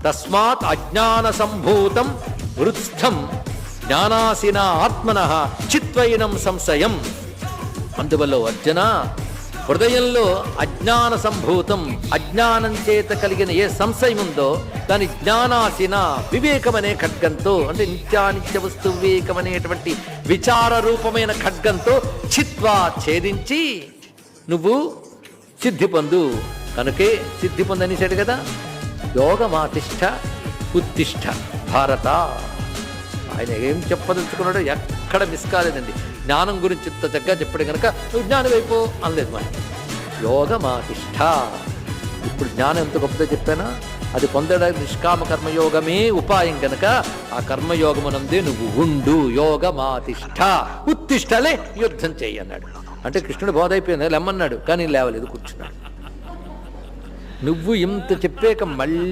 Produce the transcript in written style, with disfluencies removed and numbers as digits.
తస్మాత్ అజ్ఞాన సంభూతం వృత్స్థం జ్ఞానాసిన ఆత్మనః చిత్వైనం సంశయం. అందువల్ల అర్జున, హృదయంలో అజ్ఞాన సంభూతం, అజ్ఞానం చేత కలిగిన ఏ సంశయం ఉందో దాని జ్ఞానాసిన వివేకమనే ఖడ్గంతో, అంటే నిత్యానిత్య వస్తు వివేకం అనేటువంటి విచార రూపమైన ఖడ్గంతో చిత్వా ఛేదించి నువ్వు సిద్ధి పొందు. కనుకే సిద్ధి పొందనిసాడు కదా. యోగమాతిష్ట ఉత్తిష్ట భారత. ఆయన ఏం చెప్పదలుచుకున్నాడో ఎక్కడ మిస్ కాలేదండి. జ్ఞానం గురించి ఇంత చక్కగా చెప్పాడు కనుక నువ్వు జ్ఞానం అయిపో అనలేదు. మరి యోగమాతిష్ట. ఇప్పుడు జ్ఞానం ఎంత గొప్పదో చెప్పానా, అది పొందడానికి నిష్కామ కర్మయోగమే ఉపాయం కనుక ఆ కర్మయోగమునందే నువ్వు ఉండు. యోగమాతిష్ట ఉత్తిష్టలే యుద్ధం చెయ్యి అన్నాడు. అంటే కృష్ణుడు బోధ అయిపోయింది, లెమ్మన్నాడు, కానీ లేవలేదు, కూర్చున్నాడు. నువ్వు ఇంత చెప్పాక మళ్ళీ